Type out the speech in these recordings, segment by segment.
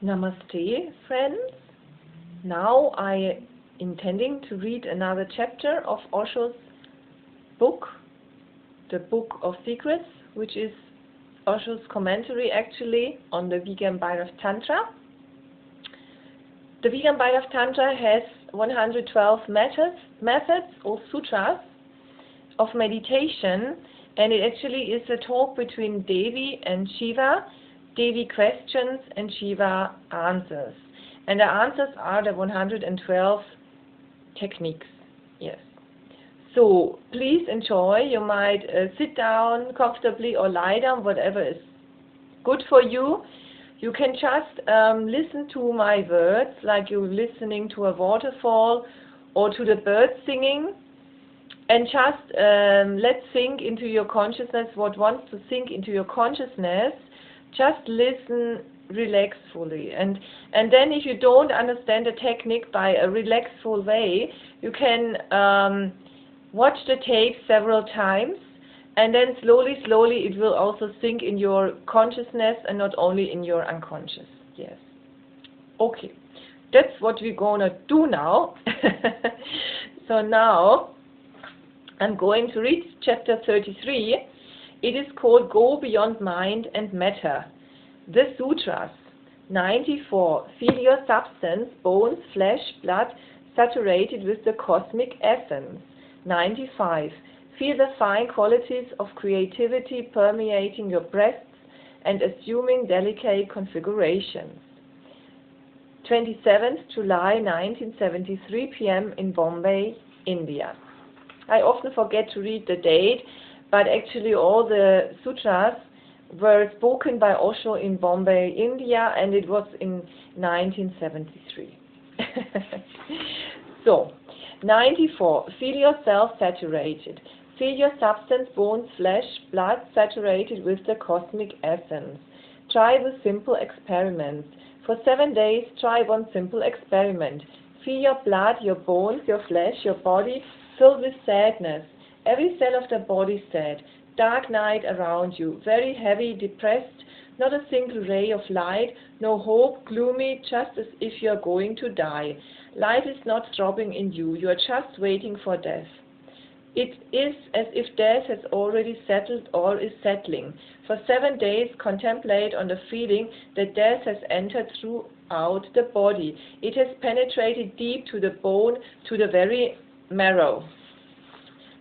Namaste, friends. Now I intending to read another chapter of Osho's book, the Book of Secrets, which is Osho's commentary actually on the Vigyan Bhairav Tantra. The Vigyan Bhairav Tantra has 112 methods or sutras of meditation, and it actually is a talk between Devi and Shiva. Devi questions and Shiva answers. And the answers are the 112 techniques. Yes. So please enjoy. You might sit down comfortably or lie down, whatever is good for you. You can just listen to my words like you're listening to a waterfall or to the birds singing. And just let's sink into your consciousness what wants to sink into your consciousness. Just listen relaxedly, and then if you don't understand the technique by a relaxful way, you can watch the tape several times, and then slowly it will also sink in your consciousness and not only in your unconscious. Yes. Okay, that's what we're gonna do now. So now I'm going to read chapter 33. It is called Go Beyond Mind and Matter. The Sutras. 94. Feel your substance, bones, flesh, blood, saturated with the cosmic essence. 95. Feel the fine qualities of creativity permeating your breasts and assuming delicate configurations. 27th July 1973 p.m. in Bombay, India. I often forget to read the date, but actually all the sutras were spoken by Osho in Bombay, India, and it was in 1973. So, 94. Feel yourself saturated. Feel your substance, bones, flesh, blood saturated with the cosmic essence. Try the simple experiments. For 7 days, try one simple experiment. Feel your blood, your bones, your flesh, your body filled with sadness. Every cell of the body sad, dark night around you, very heavy, depressed, not a single ray of light, no hope, gloomy, just as if you are going to die. Light is not throbbing in you, you are just waiting for death. It is as if death has already settled or is settling. For 7 days, contemplate on the feeling that death has entered throughout the body. It has penetrated deep to the bone, to the very marrow.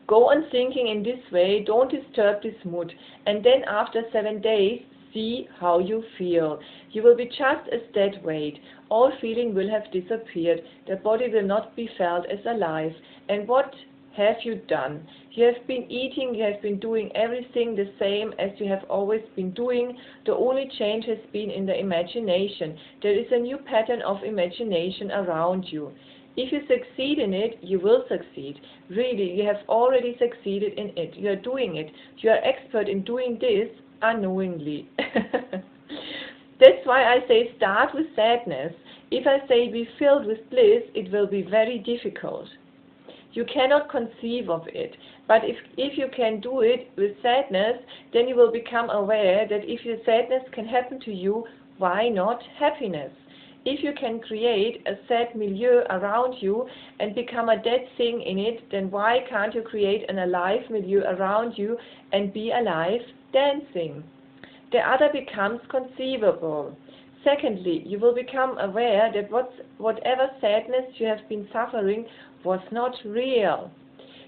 Go on thinking in this way, don't disturb this mood, and then after 7 days, see how you feel. You will be just as dead weight. All feeling will have disappeared. The body will not be felt as alive. And what have you done? You have been eating, you have been doing everything the same as you have always been doing. The only change has been in the imagination. There is a new pattern of imagination around you. If you succeed in it, you will succeed. Really, you have already succeeded in it. You are doing it. You are expert in doing this unknowingly. That's why I say start with sadness. If I say be filled with bliss, it will be very difficult. You cannot conceive of it. But if you can do it with sadness, then you will become aware that if your sadness can happen to you, why not happiness? If you can create a sad milieu around you and become a dead thing in it, then why can't you create an alive milieu around you and be alive dancing? The other becomes conceivable. Secondly, you will become aware that whatever sadness you have been suffering was not real.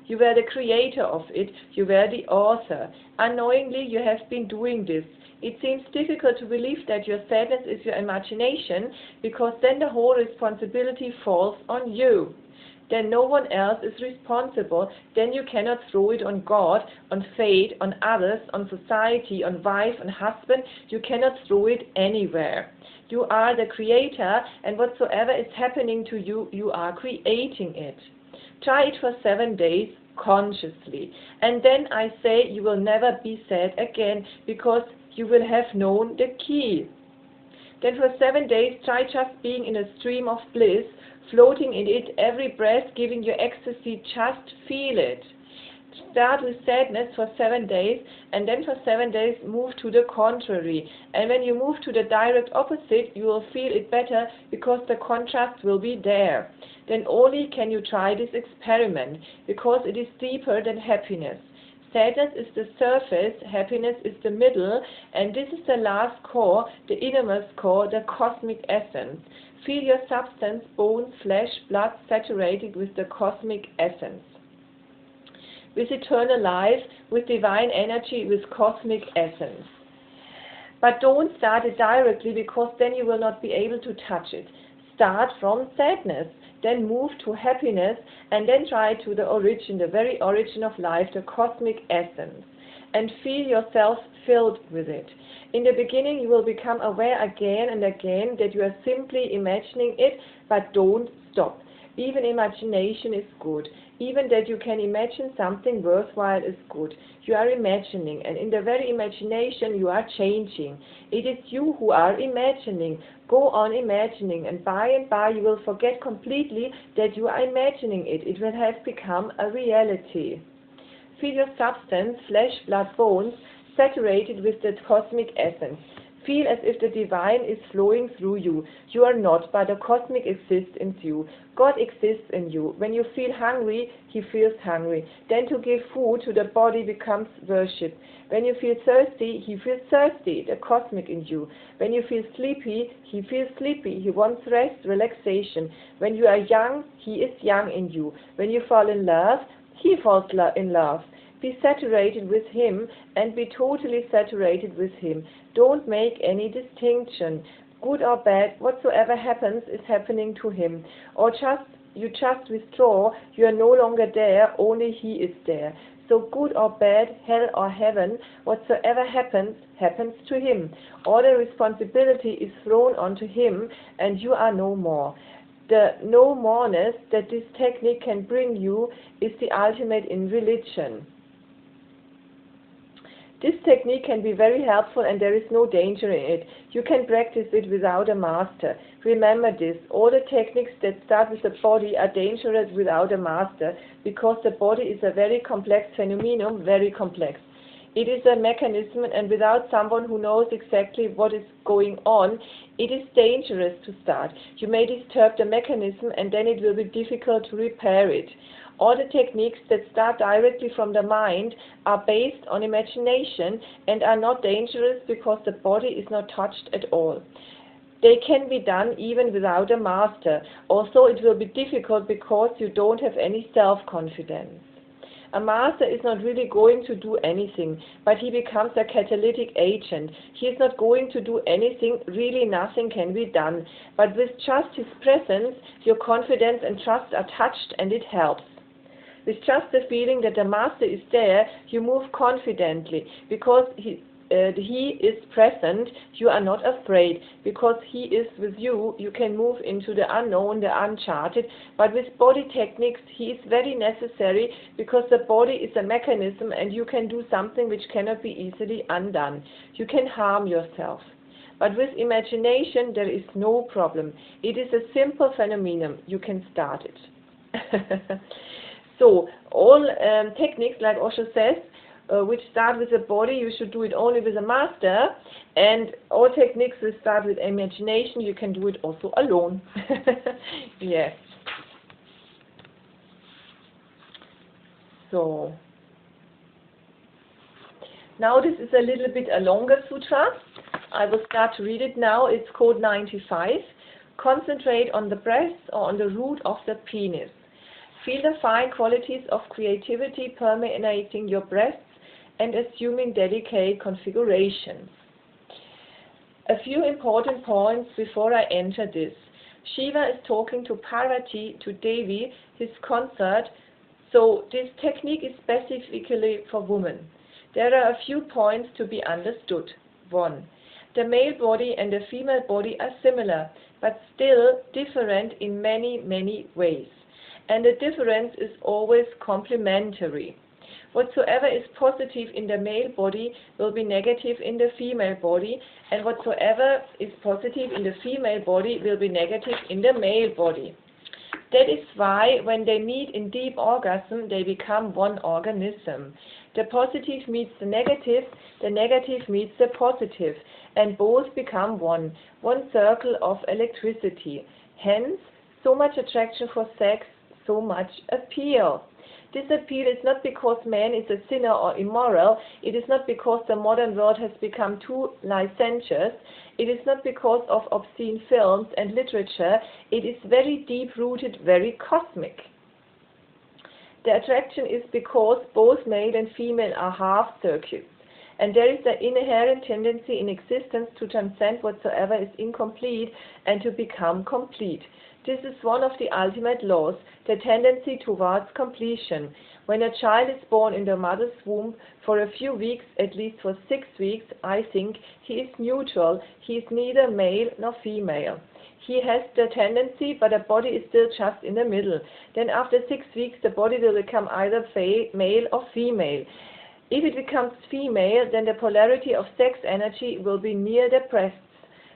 You were the creator of it, you were the author. Unknowingly, you have been doing this. It seems difficult to believe that your sadness is your imagination, because then the whole responsibility falls on you. Then no one else is responsible. Then you cannot throw it on God, on fate, on others, on society, on wife, on husband. You cannot throw it anywhere. You are the creator, and whatsoever is happening to you, you are creating it. Try it for 7 days consciously. And then I say you will never be sad again, because you will have known the key. Then for 7 days, try just being in a stream of bliss, floating in it, every breath giving you ecstasy, just feel it. Start with sadness for 7 days, and then for 7 days move to the contrary. And when you move to the direct opposite, you will feel it better because the contrast will be there. Then only can you try this experiment, because it is deeper than happiness. Sadness is the surface, happiness is the middle, and this is the last core, the innermost core, the cosmic essence. Feel your substance, bones, flesh, blood saturated with the cosmic essence. With eternal life, with divine energy, with cosmic essence. But don't start it directly, because then you will not be able to touch it. Start from sadness, then move to happiness, and then try to the origin, the very origin of life, the cosmic essence, and feel yourself filled with it. In the beginning, you will become aware again and again that you are simply imagining it, but don't stop. Even imagination is good. Even that you can imagine something worthwhile is good. You are imagining, and in the very imagination you are changing. It is you who are imagining. Go on imagining, and by you will forget completely that you are imagining it. It will have become a reality. Feel your substance, flesh, blood, bones, saturated with the cosmic essence. Feel as if the divine is flowing through you. You are not, but the cosmic exists in you. God exists in you. When you feel hungry, He feels hungry. Then to give food to the body becomes worship. When you feel thirsty, He feels thirsty, the cosmic in you. When you feel sleepy, He feels sleepy. He wants rest, relaxation. When you are young, He is young in you. When you fall in love, He falls in love. Be saturated with Him and be totally saturated with Him. Don't make any distinction. Good or bad, whatsoever happens is happening to Him. Or you just withdraw, you are no longer there, only He is there. So good or bad, hell or heaven, whatsoever happens, happens to Him. All the responsibility is thrown onto Him, and you are no more. The no moreness that this technique can bring you is the ultimate in religion. This technique can be very helpful, and there is no danger in it. You can practice it without a master. Remember this, all the techniques that start with the body are dangerous without a master, because the body is a very complex phenomenon, very complex. It is a mechanism, and without someone who knows exactly what is going on, it is dangerous to start. You may disturb the mechanism, and then it will be difficult to repair it. All the techniques that start directly from the mind are based on imagination and are not dangerous because the body is not touched at all. They can be done even without a master, although it will be difficult because you don't have any self-confidence. A master is not really going to do anything, but he becomes a catalytic agent. He is not going to do anything, really nothing can be done. But with just his presence, your confidence and trust are touched, and it helps. With just the feeling that the master is there, you move confidently. Because he is present, you are not afraid. Because he is with you, you can move into the unknown, the uncharted. But with body techniques, he is very necessary, because the body is a mechanism, and you can do something which cannot be easily undone. You can harm yourself. But with imagination, there is no problem. It is a simple phenomenon. You can start it. So, all techniques, like Osho says, which start with the body, you should do it only with a master, and all techniques which start with imagination, you can do it also alone. Yes. So, now this is a little bit a longer sutra. I will start to read it now. It's code 95. Concentrate on the breath or on the root of the penis. Feel the fine qualities of creativity permeating your breasts and assuming delicate configurations. A few important points before I enter this. Shiva is talking to Parvati, to Devi, his consort, so this technique is specifically for women. There are a few points to be understood. 1. The male body and the female body are similar, but still different in many, many ways. And the difference is always complementary. Whatsoever is positive in the male body will be negative in the female body, and whatsoever is positive in the female body will be negative in the male body. That is why when they meet in deep orgasm, they become one organism. The positive meets the negative meets the positive, and both become one circle of electricity. Hence, so much attraction for sex, so much appeal. This appeal is not because man is a sinner or immoral. It is not because the modern world has become too licentious. It is not because of obscene films and literature. It is very deep-rooted, very cosmic. The attraction is because both male and female are half circuits, and there is an inherent tendency in existence to transcend whatsoever is incomplete and to become complete. This is one of the ultimate laws, the tendency towards completion. When a child is born in the mother's womb, for a few weeks, at least for 6 weeks, I think, he is neutral. He is neither male nor female. He has the tendency, but the body is still just in the middle. Then after 6 weeks, the body will become either male or female. If it becomes female, then the polarity of sex energy will be near the breasts,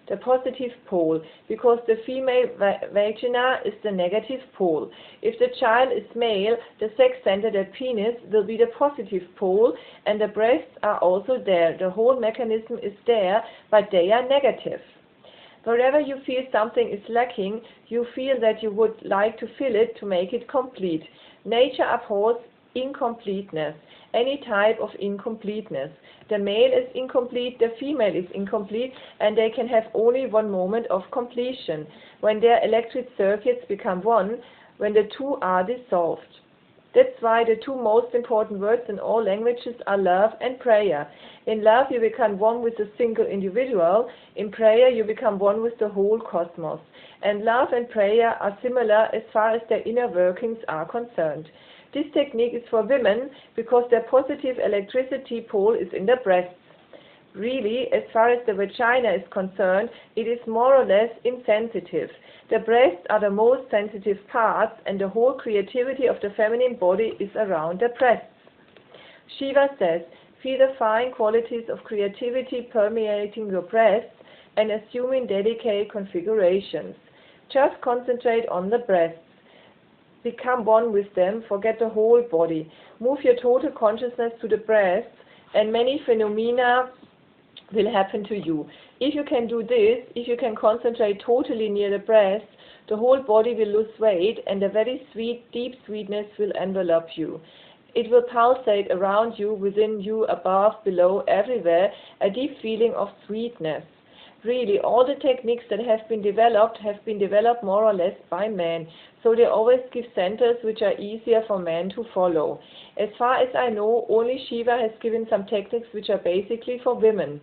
the positive pole, because the female vagina is the negative pole. If the child is male, the sex center, the penis, will be the positive pole, and the breasts are also there. The whole mechanism is there, but they are negative. Wherever you feel something is lacking, you feel that you would like to fill it to make it complete. Nature abhors incompleteness, any type of incompleteness. The male is incomplete, the female is incomplete, and they can have only one moment of completion, when their electric circuits become one, when the two are dissolved. That's why the two most important words in all languages are love and prayer. In love you become one with a single individual. In prayer you become one with the whole cosmos. And love and prayer are similar as far as their inner workings are concerned. This technique is for women because their positive electricity pole is in the breasts. Really, as far as the vagina is concerned, it is more or less insensitive. The breasts are the most sensitive parts, and the whole creativity of the feminine body is around the breasts. Shiva says, feel the fine qualities of creativity permeating your breasts and assuming delicate configurations. Just concentrate on the breasts. Become one with them, forget the whole body. Move your total consciousness to the breasts, and many phenomena will happen to you. If you can do this, if you can concentrate totally near the breasts, the whole body will lose weight, and a very sweet, deep sweetness will envelop you. It will pulsate around you, within you, above, below, everywhere, a deep feeling of sweetness. Really, all the techniques that have been developed more or less by men, so they always give centers which are easier for men to follow. As far as I know, only Shiva has given some techniques which are basically for women.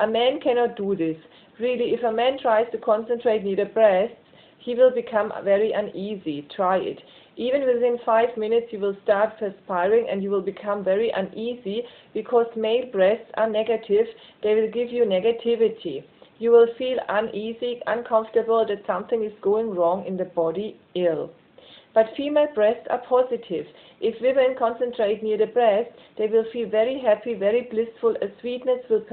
A man cannot do this. Really, if a man tries to concentrate near the breasts, he will become very uneasy. Try it. Even within 5 minutes you will start perspiring and you will become very uneasy, because male breasts are negative. They will give you negativity. You will feel uneasy, uncomfortable, that something is going wrong in the body, ill. But female breasts are positive. If women concentrate near the breast, they will feel very happy, very blissful. A sweetness will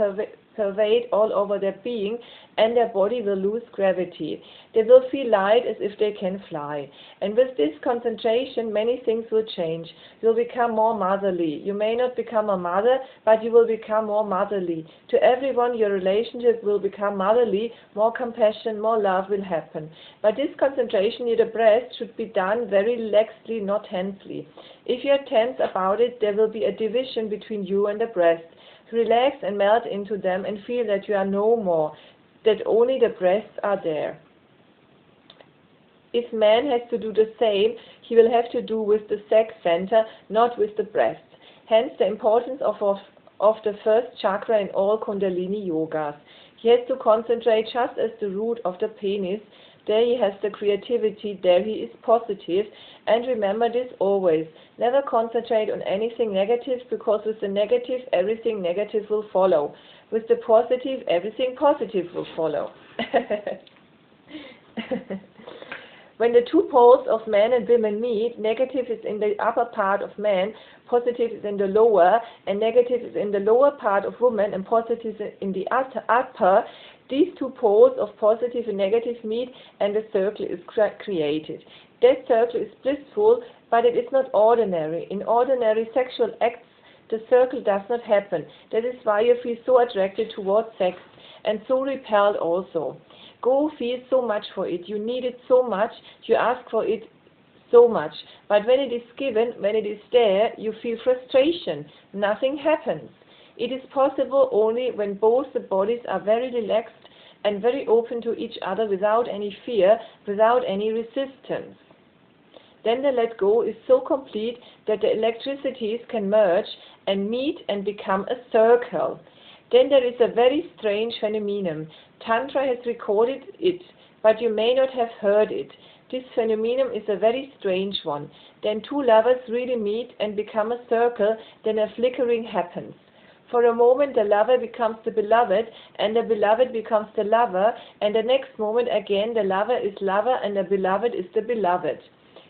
pervade all over their being, and their body will lose gravity. They will feel light as if they can fly. And with this concentration, many things will change. You will become more motherly. You may not become a mother, but you will become more motherly. To everyone, your relationship will become motherly. More compassion, more love will happen. But this concentration near the breast should be done very relaxedly, not tensely. If you are tense about it, there will be a division between you and the breast. Relax and melt into them and feel that you are no more, that only the breasts are there. If man has to do the same, he will have to do with the sex center, not with the breasts. Hence the importance of the first chakra in all Kundalini yogas. He has to concentrate just as the root of the penis. There he has the creativity, there he is positive. And remember this always. Never concentrate on anything negative, because with the negative, everything negative will follow. With the positive, everything positive will follow. When the two poles of men and women meet, negative is in the upper part of man, positive is in the lower, and negative is in the lower part of woman, and positive is in the upper. These two poles of positive and negative meet, and a circle is created. That circle is blissful, but it is not ordinary. In ordinary sexual acts, the circle does not happen. That is why you feel so attracted towards sex, and so repelled also. Go feel so much for it. You need it so much. You ask for it so much. But when it is given, when it is there, you feel frustration. Nothing happens. It is possible only when both the bodies are very relaxed and very open to each other without any fear, without any resistance. Then the let go is so complete that the electricities can merge and meet and become a circle. Then there is a very strange phenomenon. Tantra has recorded it, but you may not have heard it. This phenomenon is a very strange one. Then two lovers really meet and become a circle, then a flickering happens. For a moment the lover becomes the beloved, and the beloved becomes the lover, and the next moment again the lover is lover and the beloved is the beloved.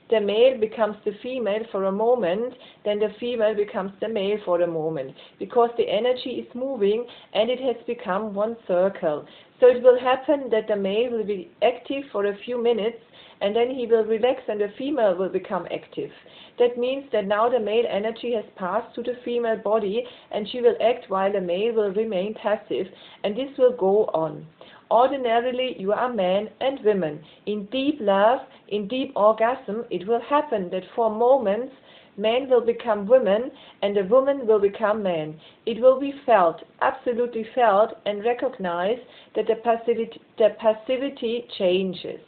The male becomes the female for a moment, then the female becomes the male for a moment, because the energy is moving and it has become one circle. So it will happen that the male will be active for a few minutes, and then he will relax and the female will become active. That means that now the male energy has passed to the female body, and she will act while the male will remain passive, and this will go on. Ordinarily, you are men and women. In deep love, in deep orgasm, it will happen that for moments, men will become women and the woman will become man. It will be felt, absolutely felt, and recognized that the passivity changes.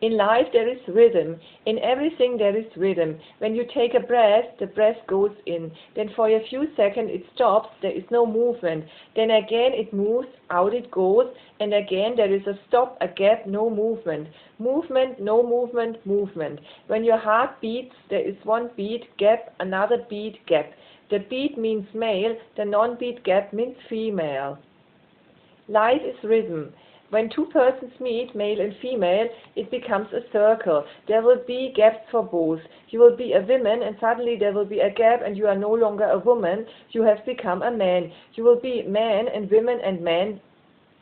In life there is rhythm. In everything there is rhythm. When you take a breath, the breath goes in. Then for a few seconds it stops, there is no movement. Then again it moves, out it goes, and again there is a stop, a gap, no movement. Movement, no movement, movement. When your heart beats, there is one beat, gap, another beat, gap. The beat means male, the non-beat gap means female. Life is rhythm. When two persons meet, male and female, it becomes a circle. There will be gaps for both. You will be a woman and suddenly there will be a gap and you are no longer a woman. You have become a man. You will be man and women and men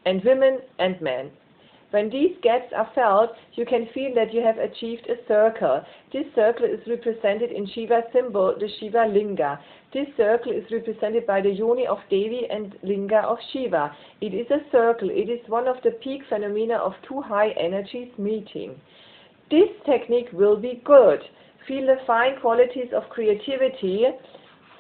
and women and men. When these gaps are felt, you can feel that you have achieved a circle. This circle is represented in Shiva's symbol, the Shiva Linga. This circle is represented by the yoni of Devi and Linga of Shiva. It is a circle. It is one of the peak phenomena of two high energies meeting. This technique will be good. Feel the fine qualities of creativity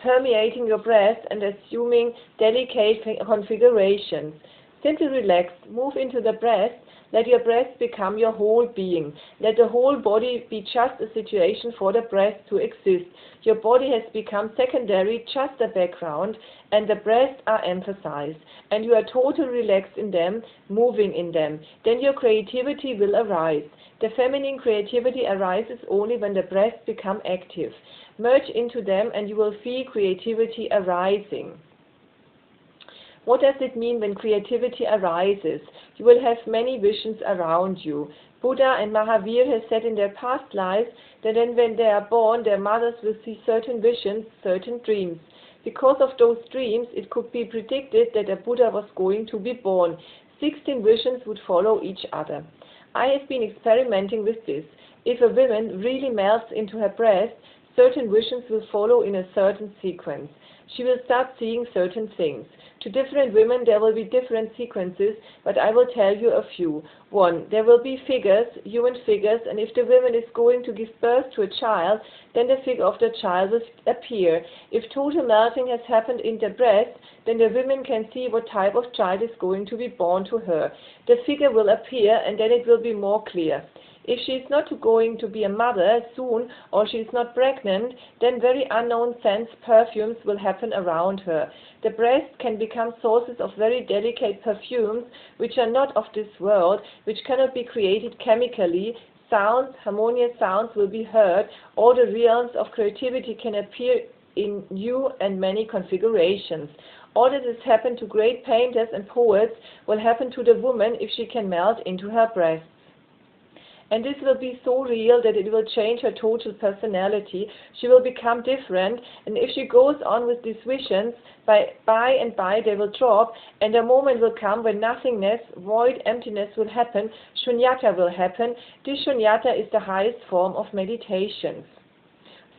permeating your breath and assuming delicate configurations. Simply relax, move into the breath. Let your breath become your whole being. Let the whole body be just a situation for the breath to exist. Your body has become secondary, just a background, and the breaths are emphasized. And you are totally relaxed in them, moving in them. Then your creativity will arise. The feminine creativity arises only when the breaths become active. Merge into them and you will feel creativity arising. What does it mean when creativity arises? You will have many visions around you. Buddha and Mahavir have said in their past lives that then when they are born, their mothers will see certain visions, certain dreams. Because of those dreams, it could be predicted that a Buddha was going to be born. 16 visions would follow each other. I have been experimenting with this. If a woman really melts into her breath, certain visions will follow in a certain sequence. She will start seeing certain things. To different women there will be different sequences, but I will tell you a few. 1. There will be figures, human figures, and if the woman is going to give birth to a child, then the figure of the child will appear. If total melting has happened in the breast, then the woman can see what type of child is going to be born to her. The figure will appear and then it will be more clear. If she is not going to be a mother soon, or she is not pregnant, then very unknown scents, perfumes will happen around her. The breast can become sources of very delicate perfumes, which are not of this world, which cannot be created chemically. Sounds, harmonious sounds will be heard. All the realms of creativity can appear in new and many configurations. All that has happened to great painters and poets will happen to the woman if she can melt into her breast. And this will be so real that it will change her total personality. She will become different, and if she goes on with these visions, by and by they will drop, and a moment will come when nothingness, void, emptiness will happen. Shunyata will happen. This shunyata is the highest form of meditation.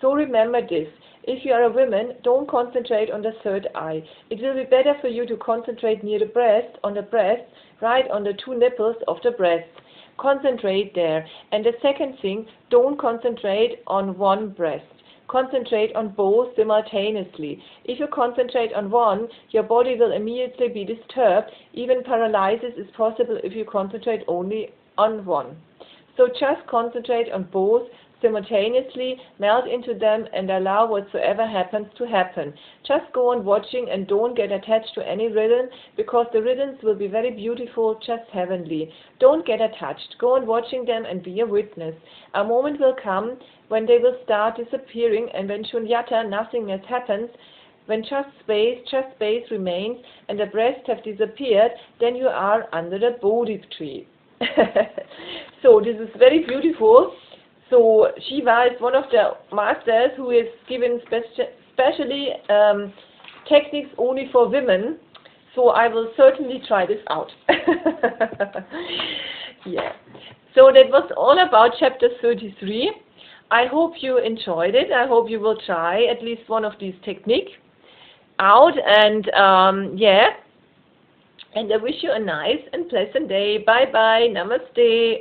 So remember this. If you are a woman, don't concentrate on the third eye. It will be better for you to concentrate near the breast, on the breast, right on the two nipples of the breast. Concentrate there. And the second thing, don't concentrate on one breast. Concentrate on both simultaneously. If you concentrate on one, your body will immediately be disturbed. Even paralysis is possible if you concentrate only on one. So just concentrate on both simultaneously, melt into them, and allow whatsoever happens to happen. Just go on watching and don't get attached to any rhythm, because the rhythms will be very beautiful, just heavenly. Don't get attached. Go on watching them and be a witness. A moment will come when they will start disappearing, and when shunyata, nothingness, happens, when just space remains, and the breasts have disappeared, then you are under the Bodhi tree. So this is very beautiful. So Shiva is one of the masters who is given specially techniques only for women. So I will certainly try this out. Yeah. So that was all about chapter 33. I hope you enjoyed it. I hope you will try at least one of these techniques out. And yeah. And I wish you a nice and pleasant day. Bye bye. Namaste.